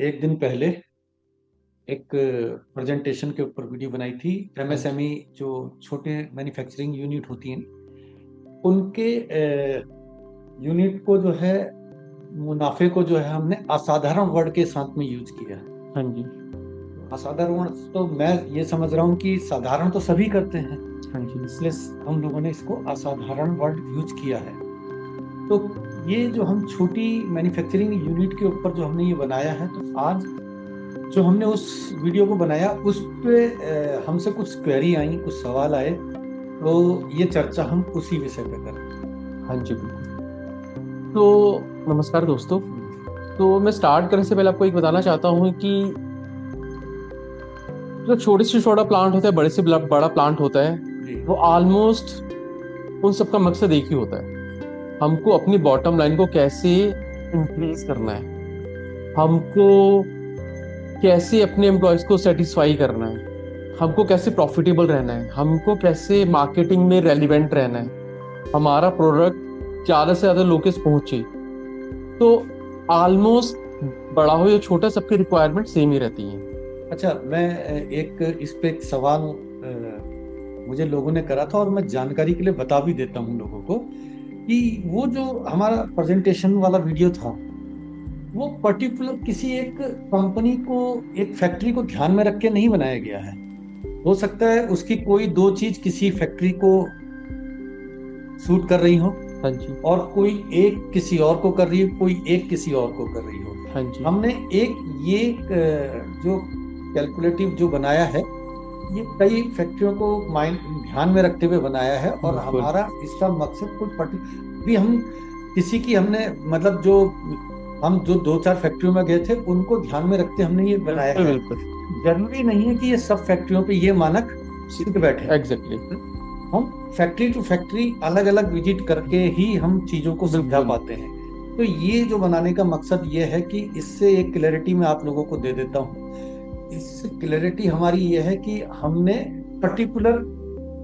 एक दिन पहले एक प्रेजेंटेशन के ऊपर वीडियो बनाई थी। एमएसएमई जो छोटे मैन्युफैक्चरिंग यूनिट होती हैं उनके यूनिट को जो है मुनाफे को जो है हमने असाधारण वर्ड के साथ में यूज किया। हाँ जी। असाधारण तो मैं ये समझ रहा हूँ कि साधारण तो सभी करते हैं, हाँ जी। इसलिए हम लोगों ने इसको असाधारण वर्ड यूज किया है। तो ये जो हम छोटी मैन्युफैक्चरिंग यूनिट के ऊपर जो हमने ये बनाया है, तो आज जो हमने उस वीडियो को बनाया उस पे हमसे कुछ क्वेरी आई, कुछ सवाल आए, तो ये चर्चा हम उसी विषय पे करें। हाँ जी, बिल्कुल। तो नमस्कार दोस्तों। तो मैं स्टार्ट करने से पहले आपको एक बताना चाहता हूँ कि जो छोटे से छोटा प्लांट होता है, बड़े से बड़ा प्लांट होता है, जी वो ऑलमोस्ट उन सबका मकसद एक ही होता है। हमको अपनी बॉटम लाइन को कैसे इंक्रीज करना है, हमको कैसे अपने एम्प्लॉयज को सेटिस्फाई करना है, हमको कैसे प्रॉफिटेबल रहना है, हमको कैसे मार्केटिंग में रेलिवेंट रहना है, हमारा प्रोडक्ट ज्यादा से ज्यादा लोग तक पहुंचे। तो ऑलमोस्ट बड़ा हो या छोटा, सबकी रिक्वायरमेंट सेम ही रहती है। अच्छा, मैं एक इस पे एक सवाल मुझे लोगों ने करा था और मैं जानकारी के लिए बता भी देता हूँ लोगों को कि वो जो हमारा प्रेजेंटेशन वाला वीडियो था वो पर्टिकुलर किसी एक कंपनी को, एक फैक्ट्री को ध्यान में रख के नहीं बनाया गया है। हो सकता है उसकी कोई दो चीज किसी फैक्ट्री को सूट कर रही हो हाँ जी। और कोई एक किसी और को कर रही है, कोई एक किसी और को कर रही हो। हाँ जी। हमने एक ये जो कैलकुलेटिव जो बनाया है, ये कई फैक्ट्रियों को माइंड ध्यान में रखते हुए बनाया है और बिल्कुल हमारा इसका मकसद कोई भी हम किसी की हमने मतलब जो हम जो दो चार फैक्ट्रियों में गए थे उनको ध्यान में रखते हमने ये बनाया बिल्कुल है। बिल्कुल। जरूरी नहीं है कि ये सब फैक्ट्रियों पे ये मानक सिद्ध बैठे। एग्जैक्टली। हम फैक्ट्री टू फैक्ट्री अलग अलग विजिट करके ही हम चीजों को समझा बिल्कुल। पाते हैं। तो ये जो बनाने का मकसद ये है कि इससे एक क्लैरिटी मैं आप लोगों को दे देता हूँ। इस क्लैरिटी हमारी ये है कि हमने पर्टिकुलर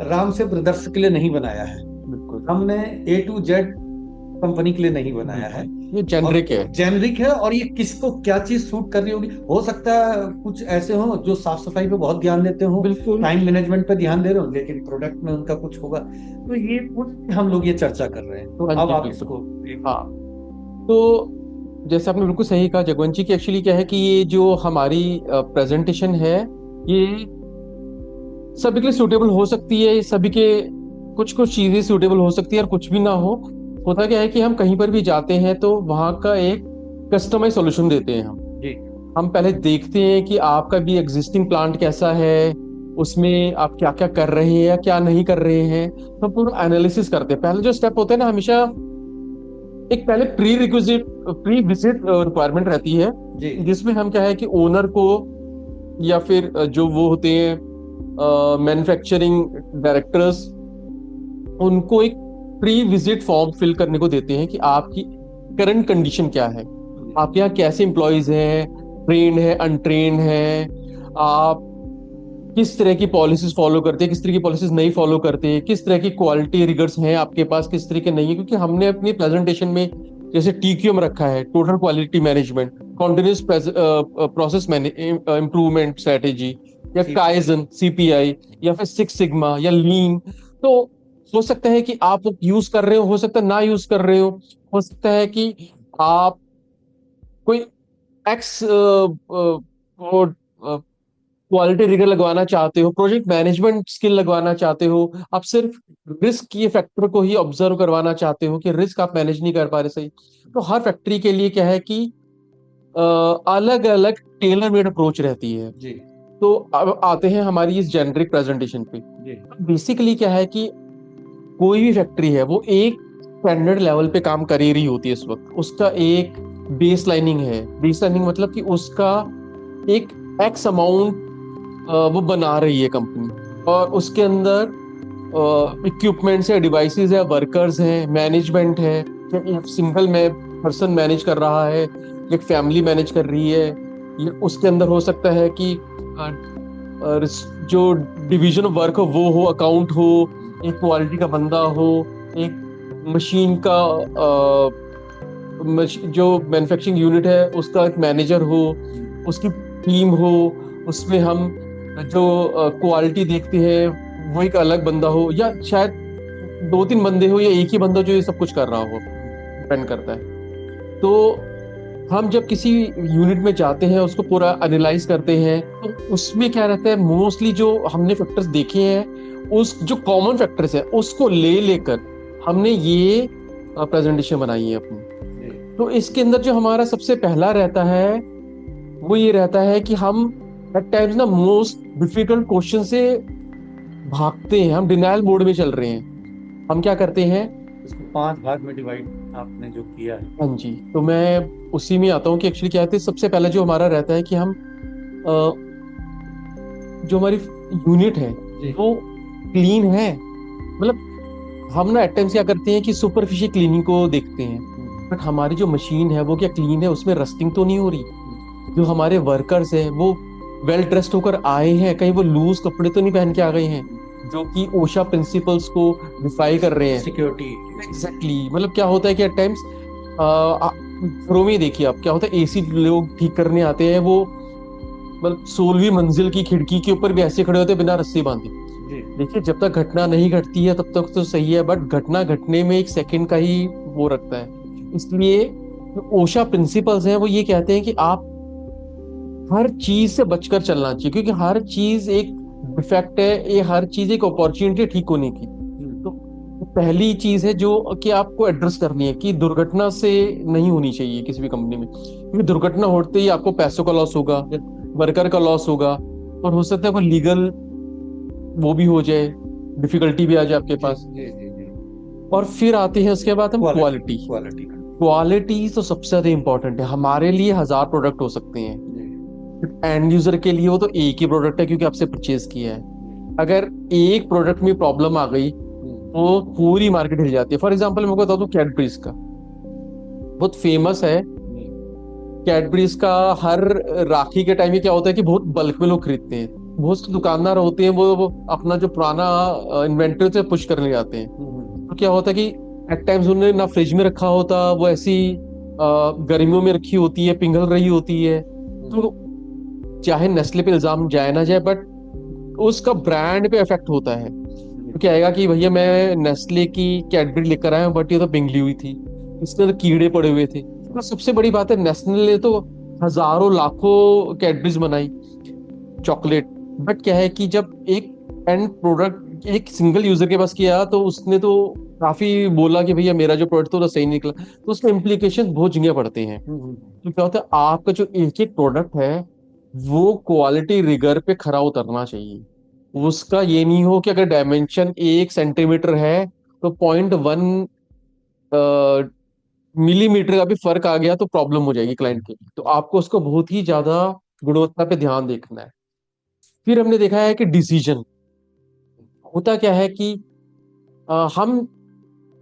राम से ब्रदर्स के लिए नहीं बनाया है, बिल्कुल हमने ए टू जेड कंपनी के लिए नहीं बनाया है। बिल्कुल। ये और जेनरिक है। जेनरिक है और ये किसको क्या चीज सूट कर रही होगी। हो सकता है कुछ ऐसे हो जो साफ सफाई पे बहुत ध्यान देते हो, बिल्कुल। टाइम मैनेजमेंट पे ध्यान दे रहे हो, लेकिन प्रोडक्ट में उनका कुछ होगा। तो ये कुछ हम लोग ये चर्चा कर रहे हैं, तो हाँ अब जी, आप बिल्कुल। इसको हाँ। तो जैसे आपने बिल्कुल सही कहा जगवंत जी, की एक्चुअली क्या है कि ये जो हमारी प्रेजेंटेशन है, ये सभी के लिए सूटेबल हो सकती है। सभी के कुछ कुछ चीजें सूटेबल हो सकती है और कुछ भी ना हो। होता क्या है कि हम कहीं पर भी जाते हैं तो वहाँ का एक कस्टमाइज सॉल्यूशन देते हैं। जी हम पहले देखते हैं कि आपका भी एग्जिस्टिंग प्लांट कैसा है, उसमें आप क्या क्या कर रहे हैं या क्या नहीं कर रहे हैं। तो पूरा एनालिसिस करते हैं। पहले जो स्टेप होता है ना, हमेशा एक पहले प्री विजिट रिक्वायरमेंट रहती है, जी जिसमें हम क्या है कि ओनर को या फिर जो वो होते हैं मैन्युफैक्चरिंग डायरेक्टर्स, उनको एक प्री विजिट फॉर्म फिल करने को देते हैं कि आपकी करंट कंडीशन क्या है, आपके यहाँ कैसे एम्प्लॉयज हैं, ट्रेन है, अनट्रेन है, आप किस तरह की पॉलिसीज फॉलो करते हैं, किस तरह की पॉलिसीज नहीं फॉलो करते हैं, किस तरह की क्वालिटी रिगर्स हैं आपके पास, किस तरह के नहीं है। क्योंकि हमने अपनी प्रेजेंटेशन में जैसे टीक्यूएम रखा है, total quality management, continuous process improvement strategy, या CPI। काइजन सीपीआई, या फिर सिक्स सिग्मा या लीन। तो हो सकता है कि आप यूज कर रहे हो सकता है ना यूज कर रहे हो सकता है कि आप कोई एक्स वो क्वालिटी रिगर लगवाना चाहते हो, प्रोजेक्ट मैनेजमेंट स्किल लगवाना चाहते हो, आप सिर्फ रिस्क ये फैक्टर को ही ऑब्जर्व करवाना चाहते हो कि रिस्क आप मैनेज नहीं कर पा रहे सही। तो हर फैक्ट्री के लिए क्या है कि अलग अलग टेलर मेड अप्रोच रहती है। जी तो अब आते हैं हमारी इस जेनरिक प्रेजेंटेशन पे। जी बेसिकली क्या है कि कोई भी फैक्ट्री है वो एक स्टैंडर्ड लेवल पे काम कर ही रही होती है इस वक्त। उसका एक बेस लाइनिंग है। बेस लाइनिंग मतलब कि उसका एक एक्स अमाउंट वो बना रही है कंपनी, और उसके अंदर इक्विपमेंट्स है, डिवाइसेस है, वर्कर्स हैं, मैनेजमेंट है। एक सिंगल में पर्सन मैनेज कर रहा है, एक फैमिली मैनेज कर रही है। ये उसके अंदर हो सकता है कि जो डिवीजन ऑफ वर्क हो वो हो, अकाउंट हो, एक क्वालिटी का बंदा हो, एक मशीन का जो मैन्युफैक्चरिंग यूनिट है उसका एक मैनेजर हो, उसकी टीम हो, उसमें हम जो क्वालिटी देखते हैं वो एक अलग बंदा हो, या शायद दो तीन बंदे हो, या एक ही बंदा जो ये सब कुछ कर रहा हो, डिपेंड करता है। तो हम जब किसी यूनिट में जाते हैं, उसको पूरा एनालाइज करते हैं, तो उसमें क्या रहता है, मोस्टली जो हमने फैक्टर्स देखे हैं, उस जो कॉमन फैक्टर्स है उसको ले लेकर हमने ये प्रेजेंटेशन बनाई है अपनी। तो इसके अंदर जो हमारा सबसे पहला रहता है वो ये रहता है कि हम एट टाइम्स ना मोस्ट डिफिकल्ट क्वेश्चन से भागते हैं, हम डिनायल मोड में चल रहे हैं। हम क्या करते हैं, इसको 5 भाग में डिवाइड आपने जो किया है। हाँ जी, तो मैं उसी में आता हूँ कि एक्चुअली क्या है, सबसे पहले जो हमारा रहता है कि हम जो हमारी यूनिट है जी। वो क्लीन है। मतलब हम ना एट टाइम्स क्या करते हैं कि सुपरफिशियल क्लीनिंग को देखते हैं, बट हमारी जो मशीन है वो क्या क्लीन है, उसमें रस्टिंग तो नहीं हो रही, जो हमारे वर्कर्स हैं वो वेल ड्रेस्ड होकर आए हैं, कहीं वो लूज कपड़े तो नहीं पहन के आ गए हैं जो कि ओशा प्रिंसिपल्स को डिफाई कर रहे हैं। सिक्योरिटी। एग्जैक्टली मतलब क्या होता है कि एट टाइम्स घरों में देखिए आप, क्या होता है एसी लोग ठीक करने आते हैं, वो मतलब 16वीं मंजिल की खिड़की के ऊपर भी ऐसे खड़े होते हैं बिना रस्सी बांधे। जी। देखिए जब तक घटना नहीं घटती है तब तक तो सही है, बट घटना घटने में एक सेकंड का ही वो रखता है। इसलिए जो ओशा प्रिंसिपल्स हैं वो ये कहते हैं कि आप हर चीज से बचकर चलना चाहिए, क्योंकि हर चीज एक डिफेक्ट है, ये हर चीज एक अपॉर्चुनिटी ठीक होने की। तो पहली चीज है जो कि आपको एड्रेस करनी है कि दुर्घटना से नहीं होनी चाहिए किसी भी कंपनी में, क्योंकि दुर्घटना होते ही आपको पैसों का लॉस होगा, वर्कर का लॉस होगा, और हो सकता है कोई लीगल वो भी हो जाए, डिफिकल्टी भी आ जाए आपके पास। जी जी जी। और फिर आते हैं उसके बाद हम क्वालिटी। क्वालिटी। क्वालिटी तो सबसे ज्यादा इंपॉर्टेंट है। हमारे लिए 1000 प्रोडक्ट हो सकते हैं, जी। एंड यूजर के लिए वो तो एक ही प्रोडक्ट है क्योंकि आपसे परचेज किया है। अगर एक प्रोडक्ट में प्रॉब्लम आ गई तो पूरी मार्केट हिल जाती है। फॉर एग्जाम्पल मैं बता दूं, कैडबरीज का बहुत फेमस है। कैडबरीज का हर राखी के टाइम में क्या होता है कि बहुत बल्क में लोग खरीदते हैं, बहुत से दुकानदार होते हैं वो अपना जो पुराना इन्वेंटरी से पुश करने जाते हैं। तो क्या होता है कि एट टाइम्स उन्होंने ना फ्रिज में रखा होता, वो ऐसी गर्मियों में रखी होती है, पिघल रही होती है। तो चाहे नेस्ले पे इल्जाम जाए ना जाए, बट उसका ब्रांड पे इफेक्ट होता है। तो क्या आएगा कि भैया मैं नेस्ले की कैडबरी लेकर आया हूँ बट ये तो पिघली हुई थी, इसके तो कीड़े पड़े हुए थे। तो सबसे बड़ी बात है, नेस्ले ने तो हजारों लाखों कैडबरीज बनाई चॉकलेट, बट क्या है कि जब एक एंड प्रोडक्ट एक सिंगल यूजर के पास किया तो उसने तो काफी बोला कि भैया मेरा जो प्रोडक्ट था वो सही निकला। तो उसके इम्प्लीकेशन बहुत जगह पड़ते हैं। तो क्या होता है, आपका जो एक एक प्रोडक्ट है वो क्वालिटी रिगर पे खरा उतरना चाहिए। उसका ये नहीं हो कि अगर डायमेंशन 1 सेंटीमीटर है तो 0.1 मिलीमीटर का भी फर्क आ गया तो प्रॉब्लम हो जाएगी क्लाइंट के लिए। तो आपको उसको बहुत ही ज्यादा गुणवत्ता पे ध्यान देखना है। फिर हमने देखा है कि डिसीजन होता क्या है कि हम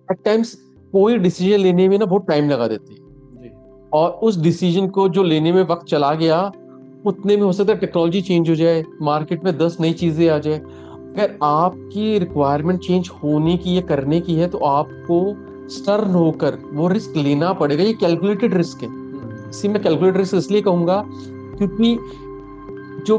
एट टाइम्स कोई डिसीजन लेने में ना बहुत टाइम लगा देते हैं, और उस डिसीजन को जो लेने में वक्त चला गया उतने में हो सकता है टेक्नोलॉजी चेंज हो जाए, मार्केट में 10 नई चीजें आ जाए। अगर आपकी रिक्वायरमेंट चेंज होने की या करने की है तो आपको स्टर्न होकर वो रिस्क लेना पड़ेगा। ये कैलकुलेटेड रिस्क है। इसी में कैलकुलेटेड रिस्क इसलिए कहूंगा क्योंकि जो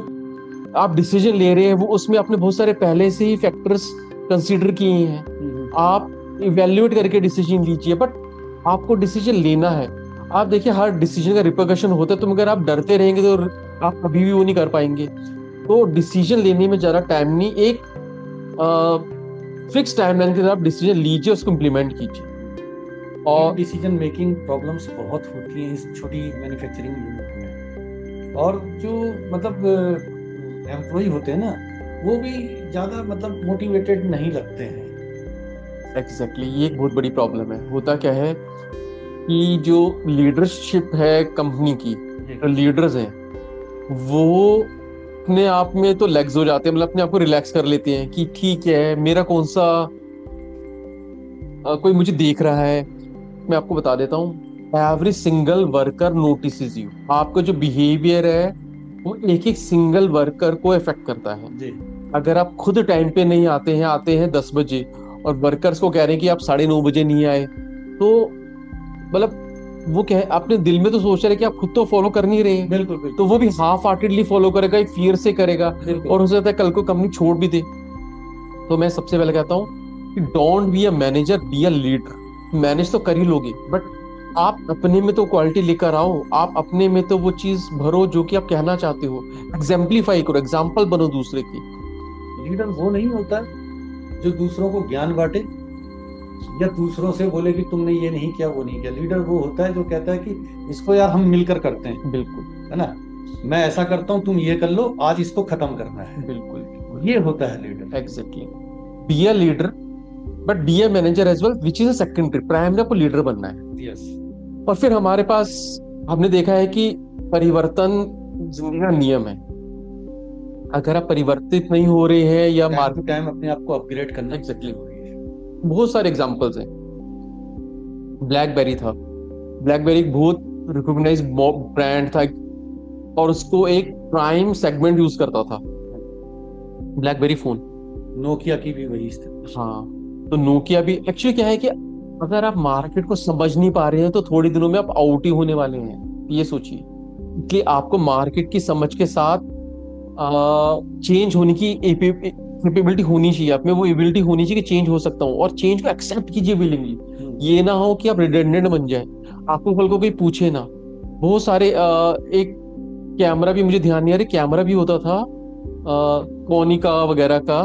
आप डिसीजन ले रहे हैं वो उसमें आपने बहुत सारे पहले से ही फैक्टर्स कंसीडर किए हैं। आप इवेल्युएट करके डिसीजन लीजिए, बट आपको डिसीजन लेना है। आप देखिए हर डिसीजन का रिपरकशन होता है, तो अगर आप डरते रहेंगे तो आप कभी भी वो नहीं कर पाएंगे। तो डिसीजन लेने में ज्यादा टाइम नहीं, एक फिक्स टाइमलाइन के साथ आप डिसीजन लीजिए, उसको इम्प्लीमेंट कीजिए। और डिसीजन मेकिंग प्रॉब्लम्स बहुत होती हैं इस छोटी मैन्युफैक्चरिंग यूनिट में। और जो मतलब एम्प्लॉय होते हैं ना, वो भी ज्यादा मतलब मोटिवेटेड नहीं लगते हैं। एग्जैक्टली ये एक बहुत बड़ी प्रॉब्लम है। होता क्या है कि जो लीडरशिप है कंपनी की, लीडर्स हैं, वो अपने आप में तो लेग्स हो जाते हैं, मतलब अपने आप को रिलैक्स कर लेते हैं कि ठीक है मेरा कौन सा कोई मुझे देख रहा है। मैं आपको बता देता हूँ, every single worker notices you. आपका जो बिहेवियर है वो एक एक सिंगल वर्कर को इफेक्ट करता है। अगर आप खुद टाइम पे नहीं आते हैं 10 बजे और वर्कर्स को कह रहे हैं कि आप 9:30 बजे नहीं आए, तो मतलब वो क्या है, अपने दिल में तो सोच रहे हैं कि आप खुद तो फॉलो कर नहीं रहे हैं, बिल्कुल तो बिल्कुल वो भी हाफ हार्टेडली फॉलो करेगा, एक फियर से करेगा, बिल्कुल। और हो सकता है कल को कंपनी छोड़ भी दे। तो मैं सबसे पहले कहता हूँ कि don't be a manager, B a leader. Manage तो कर ही लोगे, बट आप अपने में तो क्वालिटी लेकर आओ, आप अपने में तो वो चीज भरो जो कि आप कहना चाहते हो। एग्जाम्पलीफाई करो, एग्जाम्पल बनो दूसरे की। लीडर वो नहीं होता जो दूसरों को ज्ञान बांटे या दूसरों से बोले कि तुमने ये नहीं किया वो नहीं किया। लीडर वो होता है जो कहता है कि इसको यार हम मिलकर करते हैं, बिल्कुल है ना। मैं ऐसा करता हूँ, तुम ये कर लो, आज इसको खत्म करना है। बिल्कुल बिल्कुल। ये होता है leader. Exactly. Be a leader, but be a manager as well, which is a secondary. Primary आपको लीडर बनना है। यस। और फिर हमारे पास, हमने देखा है कि परिवर्तन जिंदगी का नियम है। अगर आप परिवर्तित नहीं हो रहे हैं या टाइम टू मार्केट। टाइम अपने आप को अपग्रेड करना बहुत एग्जैक्टली। जरूरी है। बहुत सारे एग्जांपल्स हैं। ब्लैकबेरी था। ब्लैकबेरी एक बहुत रिकॉग्नाइज ब्रांड था, और उसको एक प्राइम सेगमेंट यूज करता था, ब्लैकबेरी फोन। नोकिया की भी वही स्थिति। हाँ। तो नोकिया भी एक्चुअली क्या है कि अगर आप मार्केट को समझ नहीं पा रहे हैं तो थोड़ी दिनों में आप आउट ही होने वाले हैं, ये सोचिए। इसलिए आपको मार्केट की समझ के साथ चेंज होने की कैपेबिलिटी होनी चाहिए, आप में वो एबिलिटी होनी चाहिए कि चेंज हो सकता हूँ, और चेंज को एक्सेप्ट कीजिए विलिंगली। ये ना हो कि आप रिडंडेंट बन जाए, आपको कल को कोई पूछे ना। बहुत सारे एक कैमरा भी, मुझे ध्यान नहीं आ रहा, कैमरा भी होता था कोनिका वगैरह का।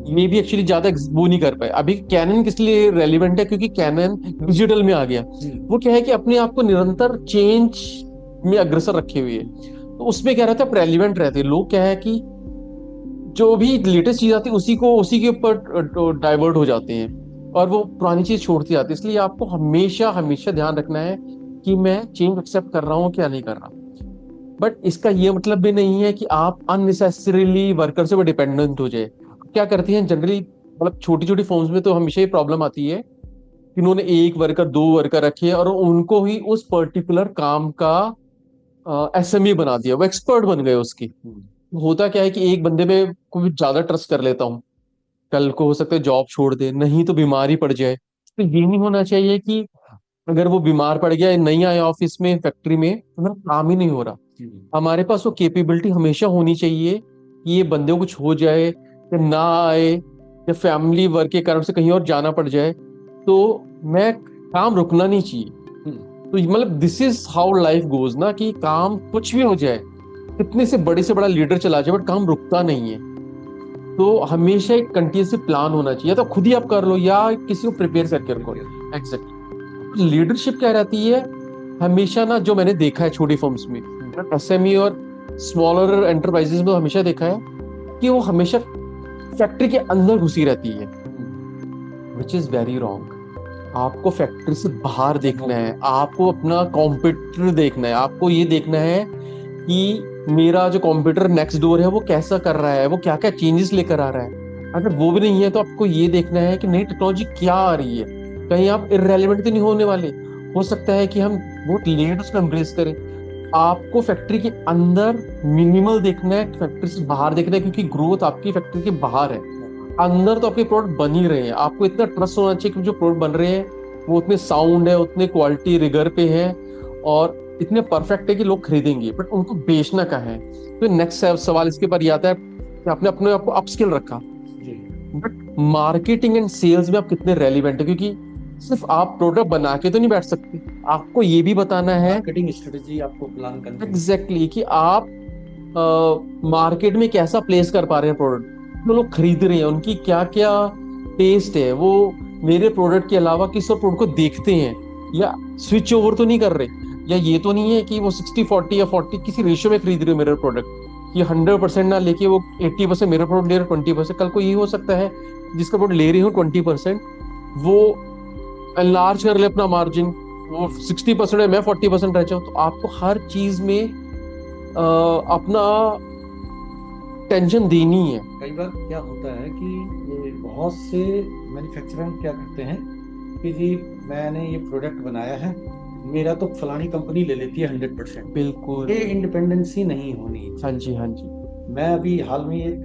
ये भी एक्चुअली ज्यादा वो नहीं कर पाए। अभी कैनन किस लिए रेलिवेंट है, क्योंकि कैनन डिजिटल में आ गया। वो क्या है कि अपने आप को निरंतर चेंज में अग्रसर रखे हुए है, तो उसमें क्या रहता है, आप रेलिवेंट रहते हैं। लोग क्या है कि जो भी लेटेस्ट चीज आती है उसी के ऊपर डाइवर्ट हो जाते हैं, और वो पुरानी चीज छोड़ती जाती है। इसलिए आपको हमेशा हमेशा ध्यान रखना है कि मैं चेंज एक्सेप्ट कर रहा हूँ क्या नहीं कर रहा। बट इसका ये मतलब भी नहीं है कि आप अननेसेसरीली वर्कर से वो डिपेंडेंट हो जाए। क्या करती हैं जनरली, मतलब छोटी छोटी फॉर्म्स में तो हमेशा ये प्रॉब्लम आती है कि उन्होंने एक वर्कर, दो वर्कर रखे हैं, और उनको ही उस पर्टिकुलर काम का एसएमई बना दिया, वो एक्सपर्ट बन गए उसकी। होता क्या है कि एक बंदे पे कोई ज्यादा ट्रस्ट कर लेता हूँ, कल को हो सकता है जॉब छोड़ दे, नहीं तो बीमार ही पड़ जाए। तो ये नहीं होना चाहिए कि अगर वो बीमार पड़ गया, नहीं आया ऑफिस में, फैक्ट्री में, तो मेरा काम ही नहीं हो रहा। हमारे पास वो कैपेबिलिटी हमेशा होनी चाहिए कि ये बंदे को कुछ हो जाए या ना आए, या फैमिली वर्क के कारण से कहीं और जाना पड़ जाए, तो मैं काम रुकना नहीं चाहिए। तो मतलब this is how life goes ना, कि काम कुछ भी हो जाए, कितने से बड़ा लीडर चला जाए, बट काम रुकता नहीं है। तो हमेशा एक कंटिन्यूस प्लान होना चाहिए, तो खुद ही आप कर लो या किसी को प्रिपेयर करके रखो। एग्जैक्टली। लीडरशिप क्या रहती है, हमेशा ना, जो मैंने देखा है छोटी फर्म्स में, एसएमई और स्मॉलर एंटरप्राइजेस में, तो हमेशा देखा है कि वो हमेशा फैक्ट्री के अंदर घुसी रहती है, विच इज वेरी रॉन्ग। आपको फैक्ट्री से बाहर देखना है, आपको अपना कॉम्पिटिटर देखना है, आपको ये देखना है कि मेरा जो कॉम्पिटिटर नेक्स्ट डोर है वो कैसा कर रहा है, वो क्या क्या चेंजेस लेकर आ रहा है। अगर वो भी नहीं है तो आपको ये देखना है कि नई टेक्नोलॉजी क्या आ रही है, कहीं आप इररेलेवेंट तो नहीं होने वाले। हो सकता है कि हम बहुत लेट उसको एम्ब्रेस करें। आपको फैक्ट्री के अंदर मिनिमल देखना है, फैक्ट्री से बाहर देखना है, क्योंकि ग्रोथ आपकी फैक्ट्री के बाहर है। अंदर तो आपके प्रोडक्ट बन ही रहे हैं, आपको इतना ट्रस्ट होना चाहिए कि जो प्रोडक्ट बन रहे हैं वो उतने साउंड है, उतने क्वालिटी रिगर पे है, और इतने परफेक्ट है कि लोग खरीदेंगे, बट उनको बेचना कहाँ है। तो नेक्स्ट सवाल इसके पर ये आता है कि आपने अपने आप को अपस्किल रखा, बट मार्केटिंग एंड सेल्स में आप कितने रेलिवेंट है, क्योंकि सिर्फ आप प्रोडक्ट बना के तो नहीं बैठ सकते, आपको ये भी बताना है। मार्केटिंग स्ट्रेटेजी आपको प्लान करनी है। एग्जैक्टली exactly, कि आप मार्केट में कैसा प्लेस कर पा रहे हैं प्रोडक्ट, जो लोग खरीद रहे हैं उनकी क्या क्या टेस्ट है, वो मेरे प्रोडक्ट के अलावा किस और प्रोडक्ट को देखते हैं, या स्विच ओवर तो नहीं कर रहे, या ये तो नहीं है कि वो 60-40 या 40 किसी रेशियो में खरीद रहे हो मेरे प्रोडक्ट, कि 100% ना लेके वो 80% मेरा प्रोडक्ट ले रहे हो, 20%। कल को ये हो सकता है जिसका प्रोडक्ट ले रही हूँ 20%, वो एनलार्ज कर ले अपना मार्जिन, वो 60% है, मैं 40% रह जाऊँ। तो आपको हर चीज में अपना टेंशन देनी है। कई बार क्या होता है कि ये बहुत से मैन्युफैक्चरर क्या करते हैं कि जी मैंने ये प्रोडक्ट बनाया है, मेरा तो फलानी कंपनी ले लेती है 100%। बिल्कुल। ये इंडिपेंडेंसी नहीं होनी हाँ चाहिए। जी, हाँ जी। एक मैं अभी हाल में एक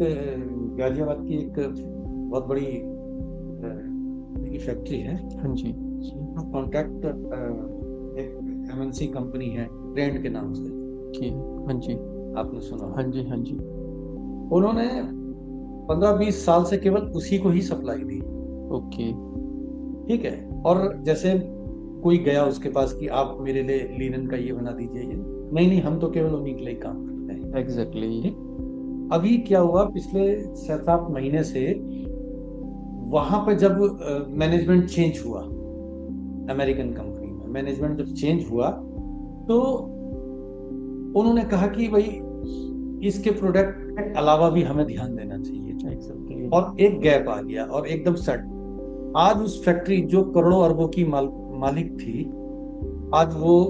गाजियाबाद की एक बहुत बड़ी फैक्ट्री है, हाँ जी। कॉन्ट्रैक्ट एमएनसी कंपनी है ट्रेंड के नाम से, हाँ जी, आपने सुना? हाँ जी, हाँ जी। उन्होंने 15-20 साल से केवल उसी को ही सप्लाई दी। ओके। ठीक है। और जैसे कोई गया उसके पास कि आप मेरे लिए लिनन का ये बना दीजिए, ये नहीं नहीं, हम तो केवल उन्हीं के लिए काम करते हैं। एग्जैक्टली। ठीक। अभी क्या हुआ, पिछले 7-8 महीने से वहां पे जब मैनेजमेंट चेंज हुआ, अमेरिकन कंपनी में मैनेजमेंट जब चेंज हुआ, तो उन्होंने कहा कि भाई इसके प्रोडक्ट के अलावा भी हमें ध्यान देना चाहिए। एग्जैक्टली। और एक गैप आ गया और एकदम सेट। आज उस फैक्ट्री जो करोड़ों अरबों की मालिक थी, आज वो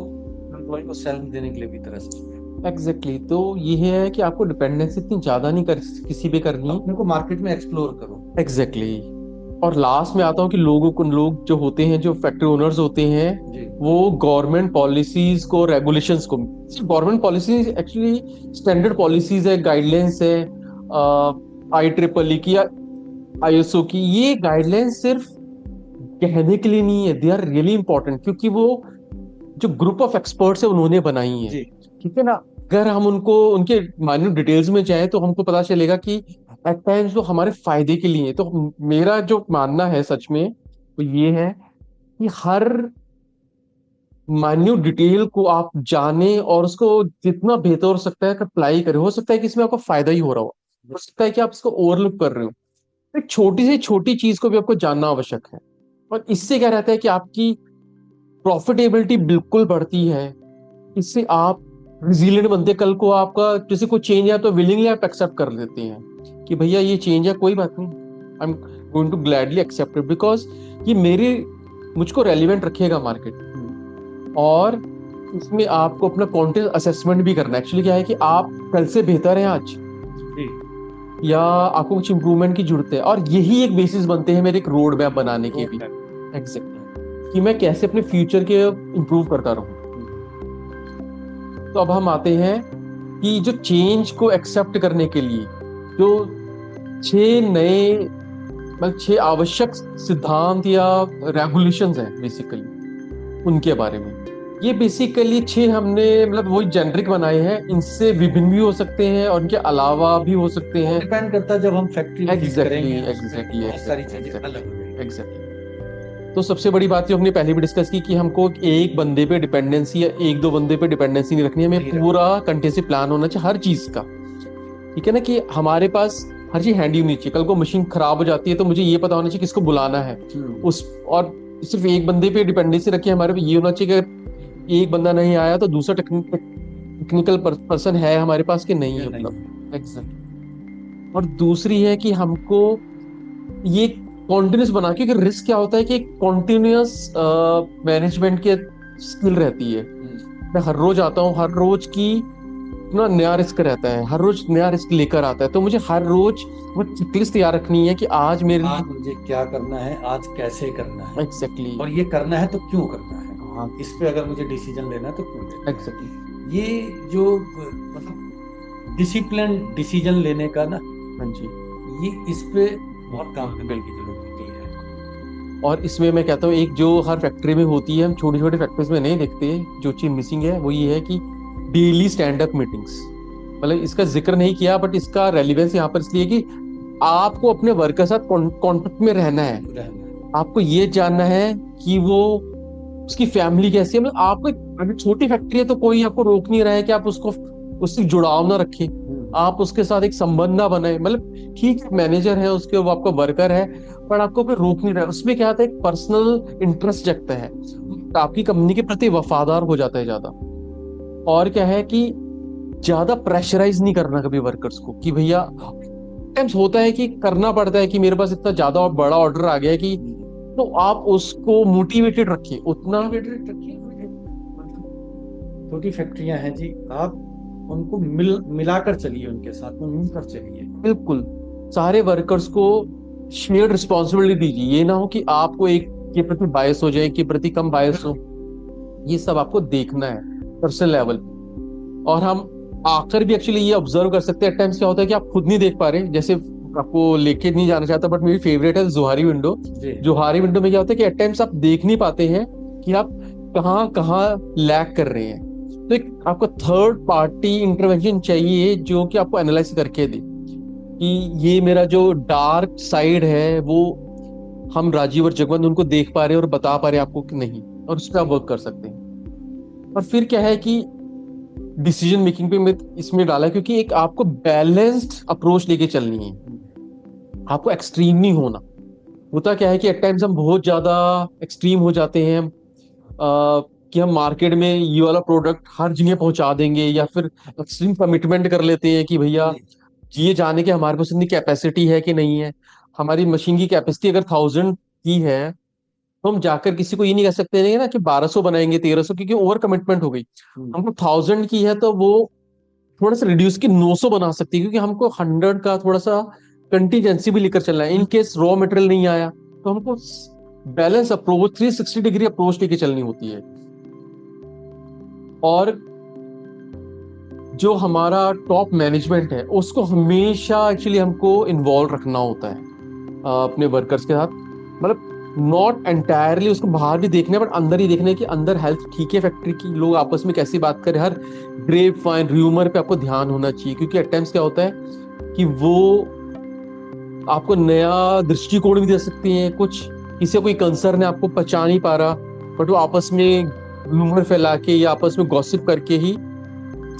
एम्प्लॉय को सैलरी देने के लिए भी तरस रही है। एग्जैक्टली। तो ये है कि आपको डिपेंडेंसी इतनी ज्यादा नहीं कर किसी पे करनी। अपने को मार्केट में एक्सप्लोर करो। एग्जैक्टली। और लास्ट में आता हूँ कि लोग जो होते हैं, जो फैक्ट्री ओनर्स होते हैं, जी। वो गवर्नमेंट पॉलिसीज को, रेगुलेशंस को, government policies actually standard policies है, गाइडलाइंस है, IEEE की या ISO की, ये गाइडलाइंस सिर्फ कहने के लिए नहीं है, दे आर रियली इंपॉर्टेंट, क्योंकि वो जो ग्रुप ऑफ एक्सपर्ट्स है उन्होंने बनाई है। जी। ठीक है ना। अगर हम उनको उनके माइन्यूट डिटेल्स में जाएं तो हमको पता चलेगा कि एट टाइम्स वो हमारे फायदे के लिए है। तो मेरा जो मानना है सच में वो ये है कि हर माइन्यूट डिटेल को आप जाने और उसको जितना बेहतर हो सकता है अप्लाई करें। हो सकता है कि इसमें आपको फायदा ही हो सकता है कि आप इसको ओवरलुक कर रहे हो। एक छोटी से छोटी चीज को भी आपको जानना आवश्यक है। और इससे क्या रहता है कि आपकी प्रॉफिटेबिलिटी बिल्कुल बढ़ती है। इससे आप रिजिलियंट बनते हैं। कल को आपका जैसे कोई चेंज है तो विलिंगली आप एक्सेप्ट कर लेते हैं कि भैया ये चेंज है, कोई बात नहीं, I am going to gladly accept it, because ये मुझको रेलिवेंट रखेगा मार्केट। और इसमें आपको अपना कॉन्टेंट असेसमेंट भी करना है। एक्चुअली क्या है कि आप कल से बेहतर हैं आज, जी। या आपको कुछ इंप्रूवमेंट की जरूरत है, और यही एक बेसिस बनते हैं मेरे एक रोड मैप बनाने के भी। एग्जैक्टली। कि मैं कैसे अपने फ्यूचर के इंप्रूव करता रहूं। तो अब हम आते हैं कि जो चेंज को एक्सेप्ट करने के लिए जो 6 आवश्यक सिद्धांत या रेगुलेशंस हैं बेसिकली, उनके बारे में। ये बेसिकली 6 हमने मतलब वही जेनरिक बनाए हैं। इनसे विभिन्न भी हो सकते हैं और इनके अलावा भी हो सकते हैं। डिपेंड करता है जब हम फैक्ट्री विजिट करेंगे, एग्जैक्टली। बहुत सारी चीजें अलग हो जाएंगी। एग्जैक्टली। तो सबसे बड़ी बात जो हमने पहले भी डिस्कस की कि हमको एक बंदे पे डिपेंडेंसी या एक दो बंदे पे डिपेंडेंसी नहीं रखनी है। हमें पूरा कंटेंसिव प्लान होना चाहिए हर चीज का। ठीक है ना, कि हमारे पास हर चीज हैंडी होनी चाहिए। कल को मशीन खराब हो जाती है तो मुझे ये पता होना चाहिए किसको बुलाना है उस। और सिर्फ एक बंदे पे डिपेंडेंसी रखी है, हमारे पे ये होना चाहिए कि एक बंदा नहीं आया तो दूसरा टेक्निकल पर्सन है हमारे पास कि नहीं है, मतलब। एग्जैक्ट। और दूसरी है कि हमको ये कॉन्टिन्यूस बना, क्योंकि रिस्क क्या होता है कि कॉन्टिन्यूस मैनेजमेंट की स्किल रहती है। मैं हर रोज आता हूँ, हर रोज की ना नया रिस्क रहता है, हर रोज नया रिस्क लेकर आता है। तो मुझे हर रोज वो चेकलिस्ट तैयार रखनी है कि आज मुझे क्या करना है, आज कैसे करना है। एग्जैक्टली। और ये करना है तो क्यों करना है। हाँ, इस पे अगर मुझे डिसीजन लेना है तो क्यों लेना है। एग्जैक्टली। ये जो मतलब डिसिप्लिन डिसीजन लेने का ना, हाँ जी, ये इस पे बहुत काम करने की जरूरत होती है। और इसमें मैं कहता हूँ एक जो हर फैक्ट्री में होती है, हम छोटी छोटी फैक्ट्रीज में नहीं देखते, जो चीज मिसिंग है वो ये है कि डेली स्टैंड अप मीटिंग्स। मतलब इसका जिक्र नहीं किया बट इसका रेलिवेंस यहाँ पर इसलिए कि आपको अपने वर्कर के साथ कॉन्टेक्ट में रहना है। आपको ये जानना है कि वो उसकी फैमिली कैसी है। मतलब आपको अगर छोटी फैक्ट्री है तो कोई आपको रोक नहीं रहा है कि आप उसको उससे जुड़ाव ना रखें, आप उसके साथ एक संबंध ना बनाए। मतलब ठीक मैनेजर है उसके, वो आपका वर्कर है, पर आपको कोई रोक नहीं रहा है। उसमें क्या होता है, एक पर्सनल इंटरेस्ट जगता है, आपकी कंपनी के प्रति वफादार हो जाता है ज्यादा। और क्या है कि ज्यादा प्रेशराइज नहीं करना कभी वर्कर्स को कि भैया, टाइम्स होता है कि करना पड़ता है कि मेरे पास इतना ज्यादा और बड़ा ऑर्डर आ गया है कि, तो आप उसको मोटिवेटेड रखिए, उतना मोटिवेटेड रखिए। छोटी फैक्ट्रियां हैं जी, आप उनको मिलाकर चलिए, उनके साथ में मिलकर चलिए। बिल्कुल। सारे वर्कर्स को शेयर्ड रिस्पॉन्सिबिलिटी दीजिए। ये ना हो कि आपको एक के प्रति बायस हो जाए, एक के प्रति कम बायस हो। ये सब आपको देखना है पर्सनल लेवल। और हम आकर भी एक्चुअली ये ऑब्जर्व कर सकते हैं, एट टाइम्स क्या होता है कि आप खुद नहीं देख पा रहे। जैसे आपको लेके नहीं जाना चाहता बट मेरी फेवरेट है जोहारी विंडो। जोहारी विंडो में क्या होता है कि एट टाइम्स आप देख नहीं पाते हैं कि आप कहाँ कहाँ लैग कर रहे हैं। तो एक आपको थर्ड पार्टी इंटरवेंशन चाहिए जो कि आपको एनालाइज करके दे कि ये मेरा जो डार्क साइड है वो हम राजीव और जगवंत उनको देख पा रहे हैं और बता पा रहे हैं आपको कि नहीं, और उस पर आप वर्क कर सकते हैं। और फिर क्या है कि डिसीजन मेकिंग पे मैं इसमें डाला क्योंकि एक आपको बैलेंस्ड अप्रोच लेके चलनी है, आपको एक्सट्रीम नहीं होना। होता क्या है कि एट टाइम्स हम बहुत ज्यादा एक्सट्रीम हो जाते हैं, कि हम मार्केट में ये वाला प्रोडक्ट हर जगह पहुंचा देंगे, या फिर एक्सट्रीम कमिटमेंट कर लेते हैं कि भैया ये जाने के हमारे पास इतनी कैपेसिटी है कि नहीं है। हमारी मशीन की कैपेसिटी अगर 1000 की है तो हम जाकर किसी को ये नहीं कह सकते नहीं ना कि 1200 बनाएंगे, 1300, क्योंकि ओवर कमिटमेंट हो गई। हमको 1000 की है तो वो थोड़ा सा रिड्यूस की 900 बना सकती है, क्योंकि हमको 100 का थोड़ा सा कंटीजेंसी भी लेकर चलना है इन केस रॉ मटेरियल नहीं आया। तो हमको बैलेंस अप्रोच, 360 डिग्री अप्रोच लेके चलनी होती है। और जो हमारा टॉप मैनेजमेंट है उसको हमेशा एक्चुअली हमको इन्वॉल्व रखना होता है अपने वर्कर्स के साथ। मतलब नॉट एंटायरली उसको बाहर भी देखना है, बट अंदर ही देखना है कि अंदर हेल्थ ठीक है फैक्ट्री की, लोग आपस में कैसी बात करें, हर ग्रेप फाइन र्यूमर पे आपको ध्यान होना चाहिए। क्योंकि एट टाइम्स क्या होता है कि वो आपको नया दृष्टिकोण भी दे सकती हैं, कुछ किसी का कोई कंसर्न है आपको पचा नहीं पा रहा, बट वो आपस में र्यूमर फैला के या आपस में गॉसिप करके ही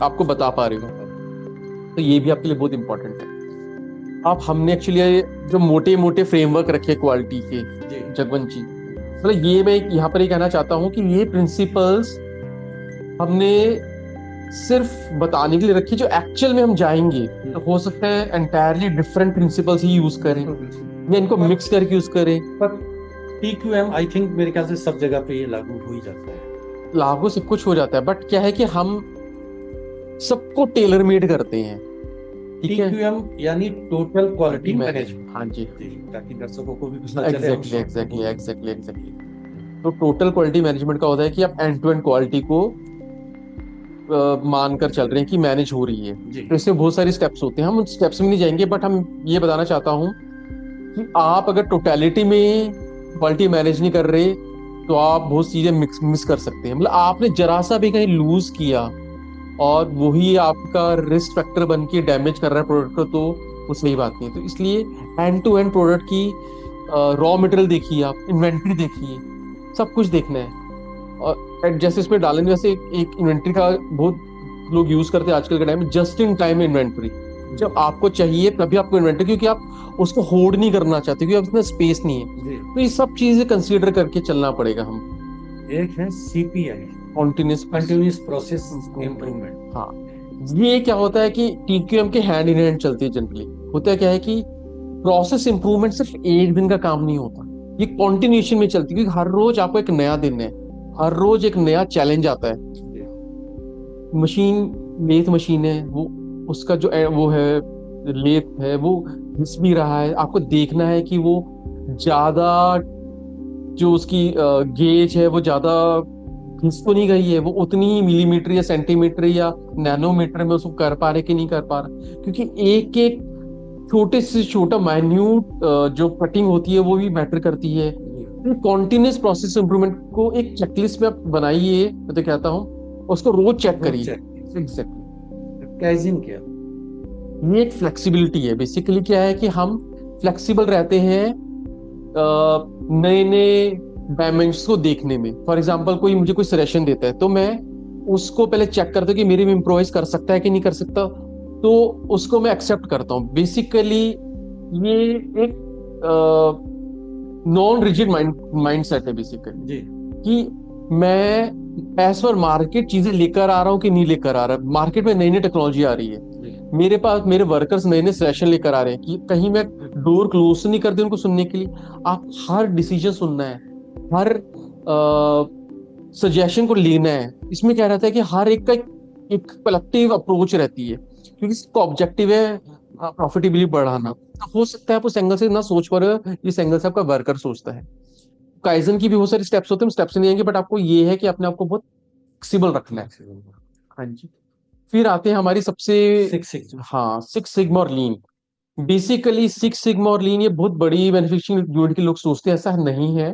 आपको बता पा रहे हो। तो ये भी आपके लिए बहुत इंपॉर्टेंट है। आप हमने एक्चुअली जो मोटे मोटे फ्रेमवर्क रखे क्वालिटी के जगवंत जी, मतलब ये मैं यहाँ पर ये कहना चाहता हूँ कि ये प्रिंसिपल्स हमने सिर्फ बताने के लिए रखी, जो एक्चुअल में हम जाएंगे तो हो सकता है एंटायरली डिफरेंट प्रिंसिपल्स ही यूज करें या इनको मिक्स करके यूज करें। पर TQM आई थिंक मेरे ख्याल से सब जगह पे ये लागू हो ही जाता है। लागू सब कुछ हो जाता है, बट क्या है कि हम सबको टेलर मेड करते हैं। ठीक है, TQM यानी टोटल क्वालिटी मैनेजमेंट। हाँ जी, ताकि दर्शकों को भी पता चले। एग्जैक्टली। तो टोटल क्वालिटी मैनेजमेंट का होता है कि आप एंड टू एंड क्वालिटी को मानकर चल रहे हैं कि मैनेज हो रही है। तो इसमें बहुत सारी स्टेप्स होते हैं, हम उन स्टेप्स में नहीं जाएंगे, बट हम ये बताना चाहता हूँ कि आप अगर टोटलिटी में क्वालिटी मैनेज नहीं कर रहे तो आप बहुत चीजें मिस कर सकते हैं। मतलब आपने जरा सा भी कहीं लूज किया और वही आपका रिस्क फैक्टर बन के डैमेज कर रहा है प्रोडक्ट को, तो वो सही बात नहीं है। तो इसलिए एंड टू एंड प्रोडक्ट की रॉ मटेरियल देखिए, आप इन्वेंट्री देखिए, सब कुछ देखना है। और जैसे इसमें डालेंगे, वैसे एक इन्वेंट्री का बहुत लोग यूज करते हैं आजकल के टाइम में, जस्ट इन टाइम इन्वेंट्री। जब आपको चाहिए तभी आपको इन्वेंट्री, क्योंकि आप उसको होल्ड नहीं करना चाहते, क्योंकि अब इतना स्पेस नहीं है। तो ये सब चीजें कंसीडर करके चलना पड़ेगा हम। एक है CPI, कंटिन्यूअस प्रोसेस इंप्रूवमेंट। हाँ, ये क्या होता है कि TQM के हैंड इन हैंड चलती है जनरली। होता है क्या है कि प्रोसेस इंप्रूवमेंट सिर्फ एक दिन का काम नहीं होता, ये कॉन्टिन्यूशन में चलती है, क्योंकि हर रोज आपको एक नया दिन है, हर रोज एक नया चैलेंज आता है। मशीन, लेथ मशीन है, वो उसका जो वो है लेथ है, वो घिस भी रहा है, आपको देखना है कि वो ज्यादा जो उसकी गेज है वो ज्यादा घिस तो नहीं गई है, वो उतनी ही मिलीमीटर या सेंटीमीटर या नैनोमीटर में उसको कर पा रहे कि नहीं कर पा रहा। क्योंकि एक एक छोटे से छोटा माइन्यूट जो कटिंग होती है वो भी मैटर करती है। कॉन्टिन्यूस प्रोसेस इंप्रूवमेंट को एक चेकलिस्ट में आप बनाइए, मैं तो कहता हूँ उसको रोज चेक करिए। एग्जैक्टली, काइजिन क्या, ये एक फ्लेक्सिबिलिटी है। बेसिकली क्या है कि हम फ्लेक्सिबल रहते हैं नए नए डायमेंशंस को देखने में। फॉर एग्जांपल कोई मुझे कोई सजेशन देता है तो मैं उसको पहले चेक करता हूँ कि मेरे में इम्प्रोवाइज कर सकता है कि नहीं कर सकता, तो उसको मैं एक्सेप्ट करता हूँ। बेसिकली ये एक नॉन रिजिड माइंड सेट है बेसिकली, कि मैं एज पर मार्केट चीजें लेकर आ रहा हूँ कि नहीं लेकर आ रहा। मार्केट में नई नई टेक्नोलॉजी आ रही है, मेरे पास मेरे वर्कर्स नए नए सेशन लेकर आ रहे हैं, कि कहीं मैं डोर क्लोज नहीं कर दूं उनको सुनने के लिए। आप हर डिसीजन सुनना है, हर सजेशन को लेना है। इसमें क्या रहता है कि हर एक का एक कलेक्टिव अप्रोच रहती है, क्योंकि इसका ऑब्जेक्टिव है प्रॉफिटेबिलिटी बढ़ाना। तो हो सकता है आप उस एंगल से ना सोच पा रहे हो, इस एंगल से आपका वर्कर सोचता है। काइजन की भी बहुत सारे स्टेप्स होते हैं, स्टेप्स नहीं आएंगे, बट आपको ये है कि अपने आपको बहुत फ्लेक्सिबल रखना है। हाँ जी। फिर आते हैं हमारी सबसे, हाँ, सिक्स सिग्मा और लीन। बेसिकली सिक्स सिग्मा और लीन ये बहुत बड़ी मैन्युफैक्चरिंग यूनिट के लोग सोचते हैं, ऐसा नहीं है।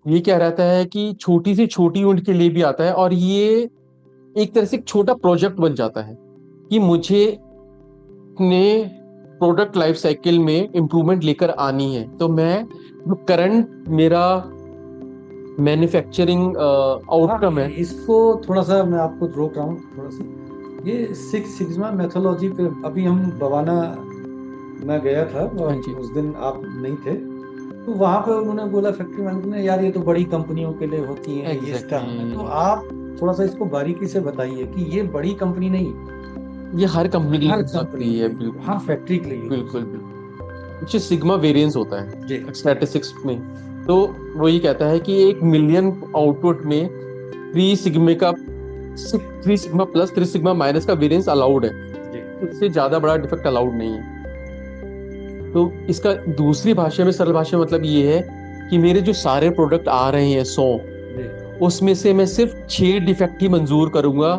ये क्या रहता है कि छोटी से छोटी यूनिट के लिए भी आता है, और ये एक तरह से एक छोटा प्रोजेक्ट बन जाता है कि मुझे अपने प्रोडक्ट लाइफ साइकिल में इम्प्रूवमेंट लेकर आनी है। तो मैं जो करंट मेरा मैन्युफैक्चरिंग आउटकम है। इसको थोड़ा सा मैं आपको रोक रहा हूँ थोड़ा सा। ये सिक्स सिग्मा मेथोलॉजी पे अभी हम बवाना मैं गया था हाँ और जी। उस दिन आप नहीं थे, तो वहां पे उन्होंने बोला फैक्ट्री मैनेजर ने, यार ये तो बड़ी कंपनियों के लिए होती है, ये इसका एग्जैक्टली है। तो आप थोड़ा सा इसको बारीकी से बताइए कि ये बड़ी कंपनी नहीं, ये हर कंपनी के लिए हर हो कंपनी सकती के है, लिए, बिल्कुल हर फैक्ट्री के लिए हो बिल्कुल सकती बिल्कुल। कुछ सिग्मा वेरिएंस होता है जी। स्टैटिस्टिक्स में। तो वो ये कहता है कि 1 मिलियन आउटपुट में 3 सिग्मा का 3 सिग्मा प्लस 3 सिग्मा माइनस का वेरिएंस अलाउड है। जी। इससे ज्यादा बड़ा डिफेक्ट अलाउड नहीं है। तो इसका दूसरी भाषा में, सरल भाषा में मतलब ये है कि मेरे जो सारे प्रोडक्ट आ रहे हैं 100, जी। उसमें से मैं सिर्फ 6 डिफेक्ट ही मंजूर करूंगा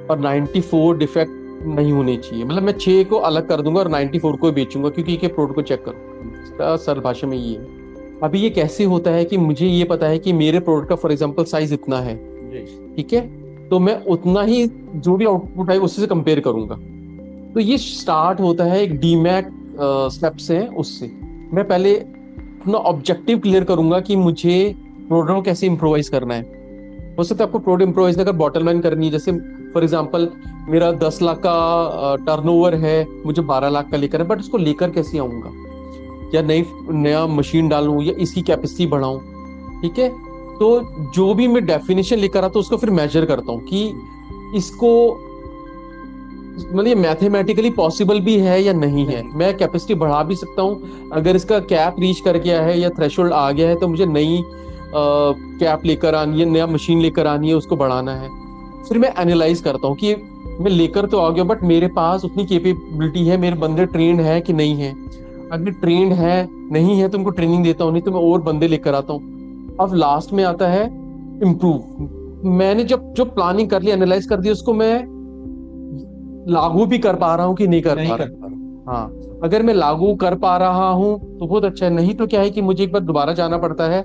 और 94 डिफेक्ट नहीं होने चाहिए। मतलब मैं 6 को अलग कर दूंगा और 94 को बेचूंगा, क्योंकि एक प्रोडक्ट को चेक करूंगा। इसका सरल भाषा में ये है। अभी ये कैसे होता है कि मुझे ये पता है कि मेरे प्रोडक्ट का फॉर एग्जांपल साइज इतना है, जी। ठीक है, तो मैं उतना ही जो भी आउटपुट है उससे कंपेयर करूंगा। तो ये स्टार्ट होता है एक डीमैक स्टेप से है, उससे मैं पहले अपना ऑब्जेक्टिव क्लियर करूंगा कि मुझे प्रोडक्ट को कैसे इम्प्रोवाइज करना है। हो सकता है आपको प्रोडक्ट इम्प्रोवाइज अगर बॉटम लाइन करनी है, जैसे फॉर एग्जांपल मेरा 10 लाख का टर्नओवर है, मुझे 12 लाख का लेकर है, बट उसको लेकर कैसे आऊंगा, या नई नया मशीन डालूं या इसकी कैपेसिटी बढ़ाऊं, ठीक है। तो जो भी मैं डेफिनेशन लेकर आता हूं उसको फिर मेजर करता हूँ कि इसको मतलब ये मैथमेटिकली पॉसिबल भी है या नहीं है। नहीं। मैं कैपेसिटी बढ़ा भी सकता हूँ, अगर इसका कैप रीच कर गया है या थ्रेशोल्ड आ गया है तो मुझे नई कैप लेकर आनी है, नया मशीन लेकर आनी है, उसको बढ़ाना है। फिर मैं एनालाइज करता हूँ कि मैं लेकर तो आ गया, बट मेरे पास उतनी कैपेबिलिटी है, मेरे बंदे ट्रेंड है कि नहीं है। अगर ट्रेंड है, नहीं है, तो उनको ट्रेनिंग देता हूँ, नहीं तो मैं और बंदे लेकर आता हूँ। अब लास्ट में आता है इम्प्रूव। मैंने जब जो प्लानिंग कर ली, एनालाइज कर दी, उसको मैं लागू भी कर पा रहा हूँ कि नहीं कर नहीं पा कर रहा। पा रहा। हाँ, अगर मैं लागू कर पा रहा हूँ तो बहुत अच्छा है, नहीं तो क्या है कि मुझे एक बार दोबारा जाना पड़ता है।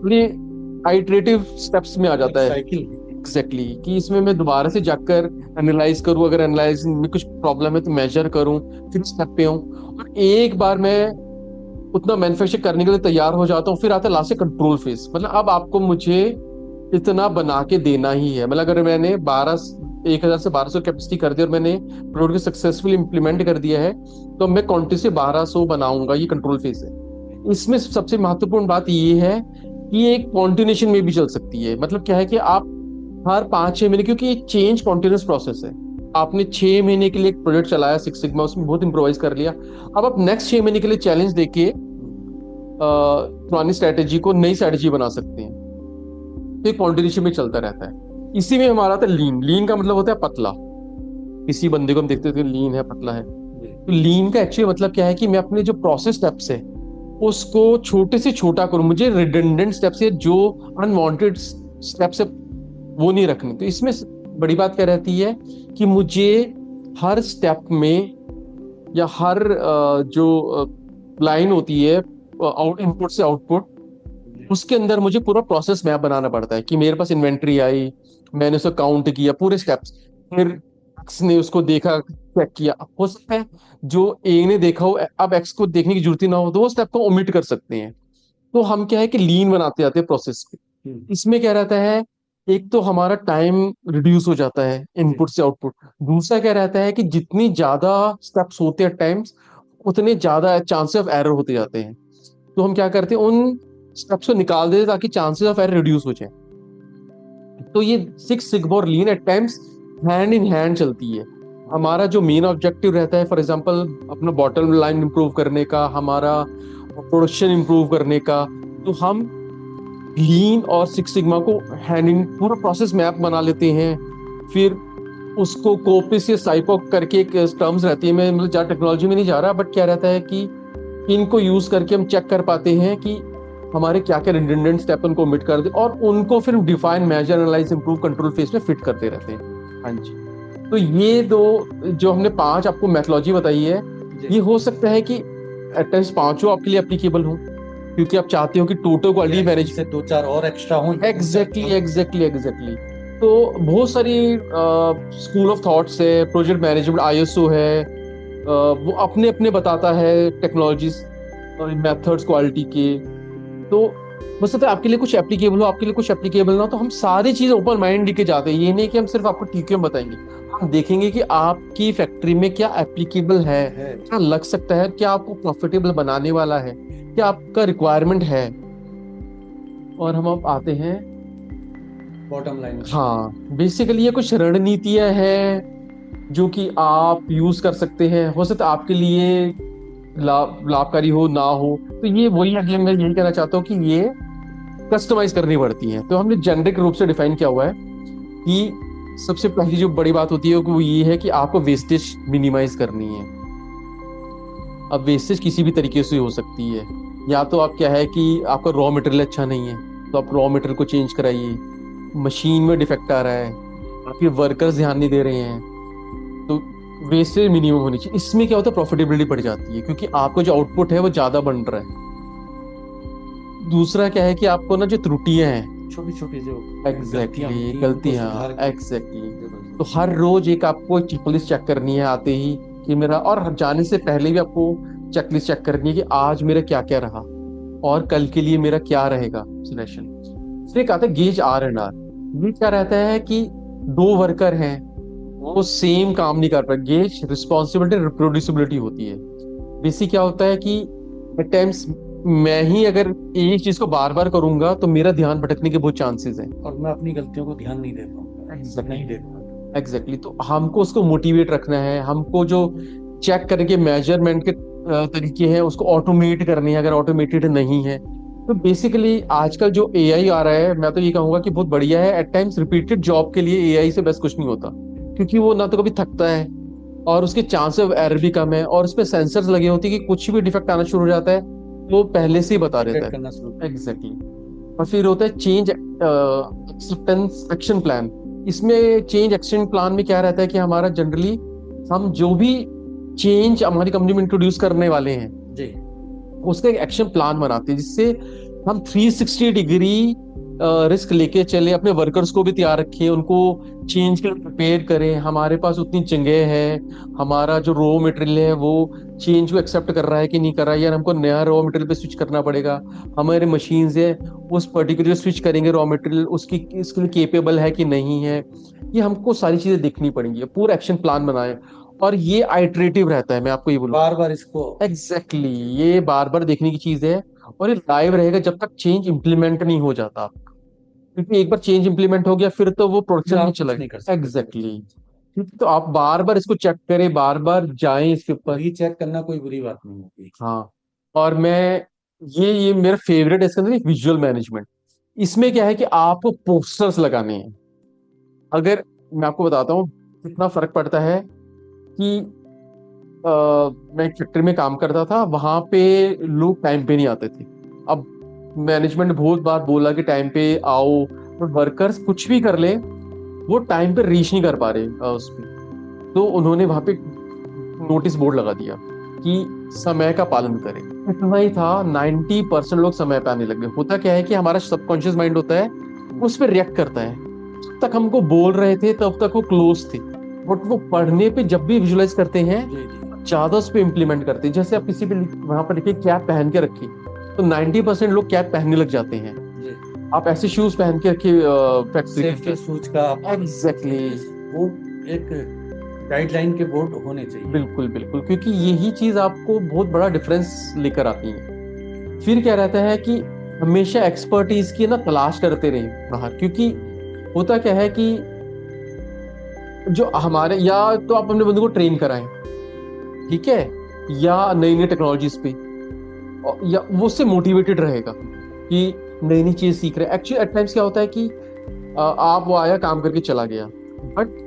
ये आइटरेटिव स्टेप्स में आ एक जाता है। साइकिल। एग्जैक्टली कि इसमें मैं दोबारा से जाकर एनालाइज करूँ, अगर एनालाइज में कुछ प्रॉब्लम है तो मेजर करूँ, फिर स्टेप पे हूँ, और एक बार मैं उतना मैन्युफैक्चर करने के लिए तैयार हो जाता हूँ, फिर आता है लास्ट से कंट्रोल फेज। मतलब अब आपको मुझे इतना बना के देना ही है। मतलब अगर मैंने 1000 से 1200 कैपेसिटी कर दी और मैंने प्रोडक्ट को सक्सेसफुली इंप्लीमेंट कर दिया है, तो मैं क्वांटिटी से 1200 बनाऊंगा। ये कंट्रोल फेज है। इसमें सबसे महत्वपूर्ण बात ये है कि ये एक कॉन्टिन्यूशन में भी चल सकती है। मतलब क्या है कि आप हर 5-6 महीने, क्योंकि ये चेंज कॉन्टिन्यूस प्रोसेस है। आपने 6 महीने के लिए एक प्रोजेक्ट चलाया सिक्स सिग्मा, उसमें बहुत इंप्रोवाइज कर लिया। अब आप नेक्स्ट 6 महीने के लिए चैलेंज देके पुरानी स्ट्रेटेजी को नई स्ट्रेटेजी बना सकते हैं। तो ये कॉन्टिन्यूशन में चलता रहता है। इसी में हमारा आता है लीन। लीन का मतलब होता है पतला। किसी बंदे को हम देखते हैं लीन है, पतला है। तो लीन का एक्चुअली मतलब क्या है कि मैं अपने जो प्रोसेस स्टेप्स है उसको छोटे से छोटा करूं। मुझे रिडंडेंट स्टेप्स है, जो अनवांटेड स्टेप्स है, वो नहीं रखनी। तो इसमें बड़ी बात क्या रहती है कि मुझे हर स्टेप में या हर जो लाइन होती है आउट इनपुट से आउटपुट, उसके अंदर मुझे पूरा प्रोसेस मैप बनाना पड़ता है कि मेरे पास इन्वेंट्री आई, मैंने उसको काउंट किया पूरे स्टेप्स, फिर एक्स ने उसको देखा, चेक किया। हो सकता है जो ए ने देखा हो, अब एक्स को देखने की जरूरत ही ना हो, तो वो स्टेप को ओमिट कर सकते हैं। तो हम क्या है कि लीन बनाते जाते हैं प्रोसेस को। इसमें क्या रहता है, एक तो हमारा टाइम रिड्यूस हो जाता है इनपुट से आउटपुट। दूसरा क्या रहता है कि जितनी ज्यादा स्टेप्स होते हैं टाइम्स, उतने ज्यादा चांसेस ऑफ एरर होते जाते हैं। तो हम क्या करते हैं, उन स्टेप्स को निकाल देते हैं ताकि चांसेस ऑफ एरर रिड्यूस हो जाए। तो ये सिक्स सिग्मा और lean at times hand in hand चलती है। हमारा जो मेन ऑब्जेक्टिव रहता है, फॉर एग्जांपल अपना बॉटम लाइन इंप्रूव करने का, हमारा प्रोडक्शन इंप्रूव करने का, तो हम लीन और सिक्स सिग्मा को हैंड इन पूरा प्रोसेस मैप बना लेते हैं। फिर उसको कोपिस या साइपोक करके एक टर्म्स रहती है, मैं मतलब ज्यादा टेक्नोलॉजी में नहीं जा रहा, बट क्या रहता है कि इनको यूज करके हम चेक कर पाते हैं कि हमारे क्या क्या रिडंडेंट स्टेप उनको ओमिट कर दे, और उनको फिर define, measure, analyse, improve, control phase में फिट करते रहते हैं। हाँ जी। तो ये दो जो हमने 5 आपको मैथोलॉजी बताई है, ये हो सकता है कि एट टाइम्स 5 आपके लिए एप्लीकेबल हो, क्योंकि आप चाहते हो कि टोटल क्वालिटी मैनेज से 2-4 और एक्स्ट्रा हो। एग्जैक्टली। तो बहुत सारी स्कूल ऑफ थॉट्स है, प्रोजेक्ट मैनेजमेंट, आईएसओ है, वो अपने अपने बताता है टेक्नोलॉजीज और मेथड्स क्वालिटी के। तो बस तो आपके लिए कुछ एप्लीकेबल हो, आपके लिए कुछ एप्लीकेबल ना हो, तो हम सारी चीजें ओपन माइंड लेके जाते हैं। ये नहीं कि हम सिर्फ आपको ठीक बताएंगे, हम देखेंगे कि आपकी फैक्ट्री में क्या एप्लीकेबल है, क्या लग सकता है, क्या आपको प्रॉफिटेबल बनाने वाला है, क्या आपका रिक्वायरमेंट है। और हम अब आते हैं बॉटम लाइन। हाँ, बेसिकली ये कुछ रणनीतियां हैं जो कि आप यूज कर सकते हैं। हो सकता है आपके लिए लाभकारी हो ना हो, तो ये वही अगेन मैं यही कहना चाहता हूँ कि ये कस्टमाइज करनी पड़ती है। तो हमने जेनरिक रूप से डिफाइन किया हुआ है कि सबसे पहली जो बड़ी बात होती है वो ये है कि आपको वेस्टेज मिनिमाइज करनी है। अब वेस्टेज किसी भी तरीके से हो सकती है, या तो आप क्या है कि आपका रॉ मटेरियल अच्छा नहीं है तो आप रॉ मटेरियल को चेंज कराइए, मशीन में डिफेक्ट आ रहा है, आपके वर्कर्स ध्यान नहीं दे रहे हैं, तो वेस्टेज मिनिमम होनी चाहिए। इसमें क्या होता है, प्रॉफिटेबिलिटी बढ़ जाती है क्योंकि आपका जो आउटपुट है वो ज्यादा बन रहा है। दूसरा क्या है कि आपको ना जो त्रुटियां हैं, छोटी छोटी जो गलतियां, तो हर रोज एक आपको चेकलिस्ट चेक करनी है आते ही कि मेरा, और जाने से पहले भी आपको चेकलिस्ट चेक करनी है कि आज मेरा क्या क्या रहा और कल के लिए मेरा क्या रहेगा सिलेक्शन। फिर एक आता है गेज R&R। ये क्या रहता है कि दो वर्कर हैं, वो सेम काम नहीं कर पाए। गेज रिस्पॉन्सिबिलिटी रिप्रोड्यूसिबिलिटी होती है। बेसिक क्या होता है कि एट टाइम्स मैं ही अगर एक चीज को बार बार करूंगा तो मेरा ध्यान भटकने के बहुत चांसेस हैं और मैं अपनी गलतियों को ध्यान नहीं दे पाऊंगा, नहीं दे पाऊंगा। एग्जैक्टली। तो हमको उसको मोटिवेट रखना है, हमको जो चेक करके मेजरमेंट के तरीके हैं उसको ऑटोमेट करने हैं अगर ऑटोमेटेड नहीं है। तो बेसिकली आजकल जो एआई आ रहा है, मैं तो ये कहूंगा कि बहुत बढ़िया है। एट टाइम्स रिपीटेड जॉब के लिए एआई से बेस्ट कुछ नहीं होता, क्योंकि वो ना तो कभी थकता है और उसके चांस ऑफ एरर भी कम है, और उसमें सेंसर्स लगे होते हैं कि कुछ भी डिफेक्ट आना शुरू हो जाता है वो पहले से ही बता देता है। एग्जैक्टली। और फिर होता है चेंज एक्सेप्टेंस एक्शन प्लान। इसमें चेंज एक्शन प्लान में क्या रहता है कि हमारा जनरली हम जो भी चेंज हमारी कंपनी में इंट्रोड्यूस करने वाले हैं जी, उसका एक एक्शन प्लान बनाते हैं, जिससे हम 360 डिग्री रिस्क लेके चले, अपने वर्कर्स को भी तैयार रखें, उनको चेंज के लिए प्रिपेयर करें। हमारे पास उतनी जगह है, हमारा जो रॉ मटेरियल है वो चेंज को एक्सेप्ट कर रहा है कि नहीं कर रहा है, या हमको नया रॉ मटेरियल पे स्विच करना पड़ेगा। हमारे मशीन्स है उस पर्टिकुलर स्विच करेंगे रॉ मटेरियल, उसकी इसके लिए केपेबल है कि नहीं है, ये हमको सारी चीजें देखनी पड़ेंगी। पूरा एक्शन प्लान बनाए, और ये आइटरेटिव रहता है। मैं आपको ये बोलूँ बार बार इसको एग्जैक्टली ये बार बार देखने की चीज है, और ये लाइव रहेगा जब तक चेंज इंप्लीमेंट नहीं हो जाता। क्योंकि एक बार चेंज इंप्लीमेंट हो गया फिर तो वो प्रोडक्शन में चला गया। एग्जैक्टली। तो आप बार बार इसको चेक करें, बार बार जाएं इसके ऊपर। रीचेक करना कोई बुरी बात नहीं होती। हाँ। और मैं ये मेरा फेवरेट है इसके अंदर विजुअल मैनेजमेंट। इसमें क्या है कि आपको पोस्टर्स लगाने हैं। अगर मैं आपको बताता हूँ कितना फर्क पड़ता है कि मैं एक फैक्ट्री में काम करता था, वहां पे लोग टाइम पे नहीं आते थे। अब मैनेजमेंट ने बहुत बार बोला कि टाइम पे आओ, तो वर्कर्स कुछ भी कर ले वो टाइम पे रीच नहीं कर पा रहे उसमें। तो उन्होंने वहां पे नोटिस बोर्ड लगा दिया कि समय का पालन करें। इतना ही था, 90% लोग समय पे आने लगे। होता क्या है कि हमारा सबकॉन्शियस माइंड होता है, उस पर रिएक्ट करता है। जब तक हमको बोल रहे थे तब तक वो क्लोज थे, बट वो पढ़ने पे जब भी विजुलाइज करते हैं ज्यादा उस पर इम्प्लीमेंट करते हैं। जैसे आप किसी भी वहां पर लिखे कैप पहन के रखिए, तो 90% लोग कैप पहनने लग जाते हैं। आप ऐसे शूज पहन के रखिए सेफ्टी शूज का एग्जैक्टली वो एक गाइडलाइन के बोर्ड होने चाहिए। बिल्कुल बिल्कुल, क्योंकि यही चीज आपको बहुत बड़ा डिफरेंस लेकर आती है। फिर क्या रहता है कि हमेशा एक्सपर्टीज की ना तलाश करते रहे बाहर, क्योंकि होता क्या है कि जो हमारे, या तो आप अपने बंदे को ट्रेन कराएं, ठीक है, या नई नई टेक्नोलॉजीज पे, या वो उससे मोटिवेटेड रहेगा कि नई नई चीज सीख रहे हैं। एक्चुअली एट टाइम्स क्या होता है कि आप वो आया काम करके चला गया, बट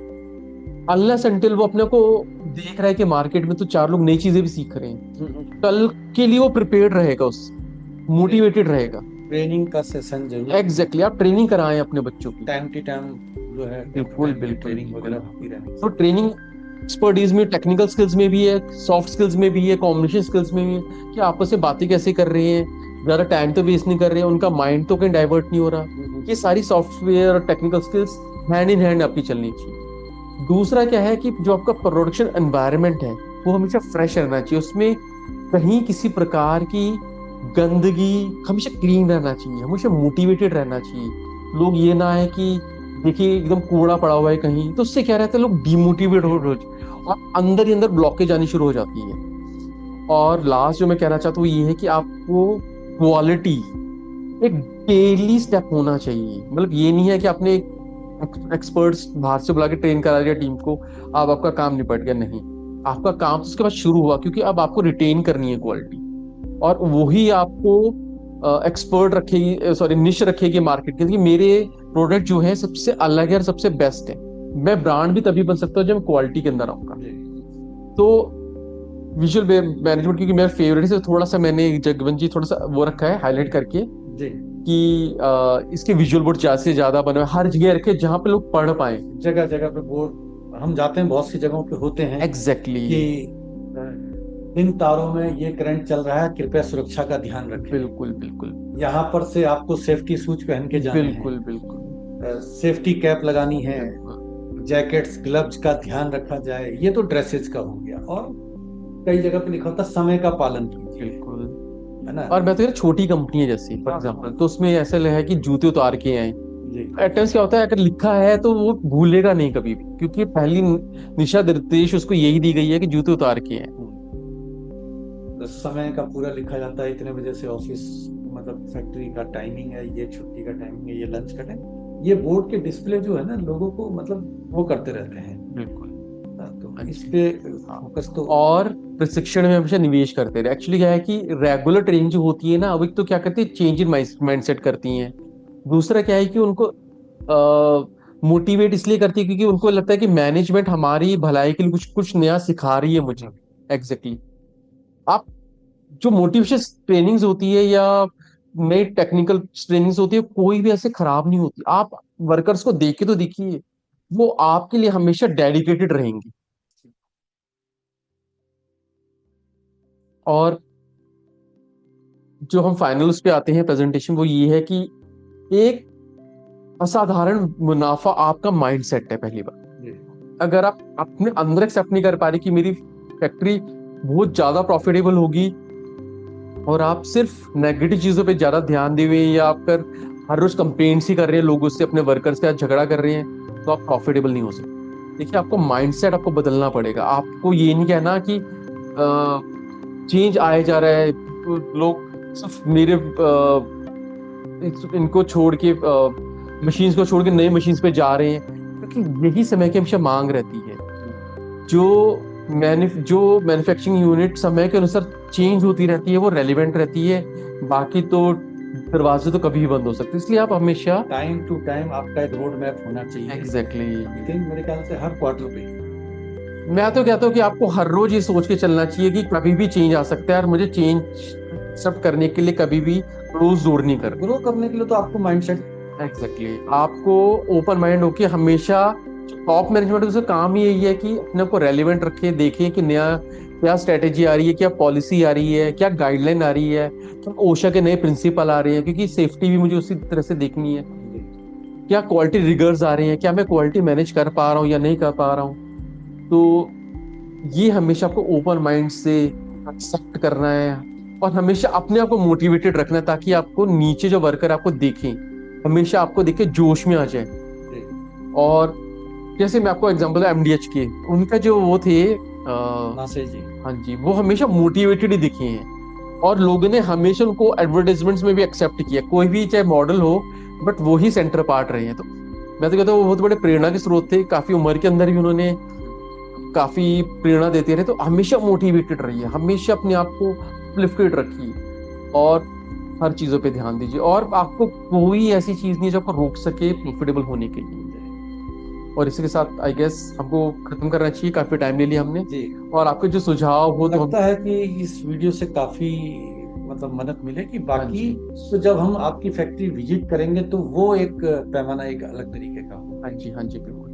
अनलेस अनटिल वो अपने को देख रहा है कि मार्केट में तो 4 लोग नई चीजें भी सीख रहे हैं, कल के लिए वो प्रिपेयर्ड रहेगा, उस मोटिवेटेड रहेगा। ट्रेनिंग का सेशन जरूर एग्जैक्टली आप ट्रेनिंग कराएं अपने बच्चों की टाइम टू टाइम जो है। बिल्कुल ट्रेनिंग वगैरह होती रहनी। तो ट्रेनिंग एक्सपर्टीज में, टेक्निकल स्किल्स में भी है, सॉफ्ट स्किल्स में भी है, कम्युनिकेशन स्किल्स में भी है, कि आपस में बातें कैसे कर रहे हैं, ज्यादा टाइम तो वेस्ट नहीं कर रहे हैं, उनका माइंड तो कहीं डाइवर्ट नहीं हो रहा। ये सारी सॉफ्टवेयर और technical skills hand in hand आपकी चलनी चाहिए। दूसरा क्या है कि जो आपका प्रोडक्शन एनवायरनमेंट है वो हमेशा फ्रेश रहना चाहिए, उसमें कहीं किसी प्रकार की गंदगी, हमेशा क्लीन रहना चाहिए, हमेशा मोटिवेटेड रहना चाहिए। लोग ये ना है कि देखिए एकदम कूड़ा पड़ा हुआ है कहीं, तो उससे क्या रहता है, लोग डिमोटिवेट हो रोज और अंदर ही अंदर ब्लॉकेज आनी शुरू हो जाती है। और लास्ट जो मैं कहना चाहता हूँ ये है कि आपको क्वालिटी एक डेली स्टेप होना चाहिए। मतलब ये नहीं है कि आपने एक्सपर्ट्स बाहर से बुला के ट्रेन करा दिया टीम को, अब आपका काम निपट गया, नहीं। आपका काम तो उसके बाद शुरू हुआ, क्योंकि अब आपको रिटेन करनी है क्वालिटी, और वही आपको एक्सपर्ट रखेगी, सॉरी निश रखेगी मार्केट के, कि मेरे प्रोडक्ट जो है सबसे अलग है और सबसे बेस्ट है। मैं ब्रांड भी तभी बन सकता हूँ जब मैं क्वालिटी के अंदर आऊंगा। तो विजुअल मैनेजमेंट क्योंकि मेरा फेवरेट है, तो थोड़ा सा मैंने जगवंत जी थोड़ा सा वो रखा है हाईलाइट करके जी कि इसके विजुअल बोर्ड ज्यादा से ज्यादा बने, हर जगह रखे जहां पे लोग पढ़ पाए। जगह जगह पे बोर्ड हम जाते हैं, बहुत सी जगहों पे होते हैं एग्जैक्टली कि इन तारों में ये करंट चल रहा है, कृपया सुरक्षा का ध्यान रखें। बिल्कुल बिल्कुल यहाँ पर से आपको सेफ्टी शूज पहन के जाने हैं, बिल्कुल बिल्कुल सेफ्टी कैप लगानी है, बिल्कुल जैकेट्स ग्लव्स का ध्यान रखा जाए। ये तो ड्रेसेस का हो गया। और कई जगह पे लिखा होता है समय का पालन कीजिए, बिल्कुल। है ना। और मैं तो यार छोटी कंपनी है जैसे फॉर हाँ, एग्जांपल, हाँ। तो उसमें ऐसा है कि जूते उतार के आए। जी एट टाइम्स क्या होता है, अगर लिखा है तो वो भूलेगा नहीं कभी भी, क्योंकि पहली दिशा निर्देश उसको यही दी गई है कि जूते उतार के आए। तो समय का पूरा लिखा जाता है, इतने बजे से ऑफिस, मतलब फैक्ट्री का टाइमिंग है, ये छुट्टी का टाइमिंग है, ये लंच का टाइम। ये बोर्ड के डिस्प्ले जो है ना, लोगों को मतलब वो करते रहते हैं। बिल्कुल। तो इस पे फोकस तो। और प्रशिक्षण में हमेशा निवेश करते रहे। एक्चुअली क्या है कि रेगुलर ट्रेनिंग जो होती है ना, अब एक तो क्या करती है, चेंज इन माइंडसेट करती हैं। दूसरा क्या है कि उनको मोटिवेट इसलिए करती है क्योंकि उनको लगता है कि मैनेजमेंट हमारी भलाई के लिए कुछ कुछ नया सिखा रही है मुझे। एग्जैक्टली आप जो मोटिवेशन ट्रेनिंग्स होती है या नई टेक्निकल ट्रेनिंग्स होती है, कोई भी ऐसे खराब नहीं होती। आप वर्कर्स को देख के तो देखिए, वो आपके लिए हमेशा डेडिकेटेड रहेंगे। और जो हम फाइनल्स पे आते हैं प्रेजेंटेशन, वो ये है कि एक असाधारण मुनाफा आपका माइंडसेट है पहली बार। अगर आप अपने अंदर एक्सेप्ट नहीं कर पा रहे कि मेरी फैक्ट्री बहुत ज्यादा प्रॉफिटेबल होगी, और आप सिर्फ नेगेटिव चीजों पे ज्यादा ध्यान दे हुए हैं, या आप कर हर रोज कंप्लेंट्स ही कर रहे हैं लोगों से, अपने वर्कर्स के साथ झगड़ा कर रहे हैं, तो आप प्रॉफिटेबल नहीं हो सकते। देखिए, आपको माइंडसेट आपको बदलना पड़ेगा। आपको ये नहीं कहना कि चेंज आया जा रहा है, तो लोग सिर्फ मेरे इनको छोड़ के मशीन्स को छोड़ के नई मशीन्स पे जा रहे हैं, क्योंकि यही समय की हमेशा मांग रहती है। जो मैन्युफैक्चरिंग यूनिट समय के अनुसार चेंज होती रहती है, वो रेलिवेंट रहती है। बाकी तो दरवाजे तो कभी भी बंद हो सकते हैं, इसलिए आप हमेशा टाइम टू टाइम आपका एक रोड मैप होना चाहिए। एग्जैक्टली मेरे ख्याल से हर क्वार्टर पे। मैं तो कहता हूँ कि आपको हर रोज ये सोच के चलना चाहिए कि कभी भी चेंज आ सकता है, और मुझे चेंज सब करने के लिए कभी भी क्लोज जोड़ नहीं कर। ग्रो करने के लिए तो आपको माइंडसेट एग्जैक्टली आपको ओपन माइंड होके हमेशा, टॉप मैनेजमेंट उसका काम ही यही है कि अपने आप को रेलिवेंट रखे, देखें कि नया क्या स्ट्रेटेजी आ रही है, क्या पॉलिसी आ रही है, क्या गाइडलाइन आ रही है, क्या ओशा के नए प्रिंसिपल आ रहे हैं, क्योंकि सेफ्टी भी मुझे उसी तरह से देखनी है। क्या क्वालिटी रिगर्स आ रहे हैं, क्या मैं क्वालिटी मैनेज कर पा रहा हूँ या नहीं कर पा रहा हूँ। तो ये हमेशा आपको ओपन माइंड से एक्सेप्ट करना है, और हमेशा अपने आप को मोटिवेटेड रखना है, ताकि आपको नीचे जो वर्कर आपको देखें, हमेशा आपको देखे जोश में आ जाए। और जैसे मैं आपको एग्जांपल एमडीएच के, उनका जो वो थे नासे जी, हाँ जी, वो हमेशा मोटिवेटेड ही दिखे हैं, और लोगों ने हमेशा उनको एडवर्टाइजमेंट्स में भी एक्सेप्ट किया, कोई भी चाहे मॉडल हो, बट वो ही सेंटर पार्ट रहे हैं। तो मैं तो कहता हूँ वो बहुत बड़े प्रेरणा के स्रोत थे। काफी उम्र के अंदर भी उन्होंने काफी प्रेरणा देते रहे। तो हमेशा मोटिवेटेड रहिए, हमेशा अपने आप को लिफ्टेड रखिए, और हर चीजों पे ध्यान दीजिए, और आपको कोई ऐसी चीज नहीं जो आपको रोक सके प्रॉफिटेबल होने के लिए। और इसी के साथ आई गेस हमको खत्म करना चाहिए, काफी टाइम ले लिया हमने जी। और आपके जो सुझाव हो तो लगता है कि इस वीडियो से काफी मतलब मदद मिलेगी। बाकी तो जब हम आपकी फैक्ट्री विजिट करेंगे तो वो एक पैमाना एक अलग तरीके का होगा। हाँ जी बिल्कुल।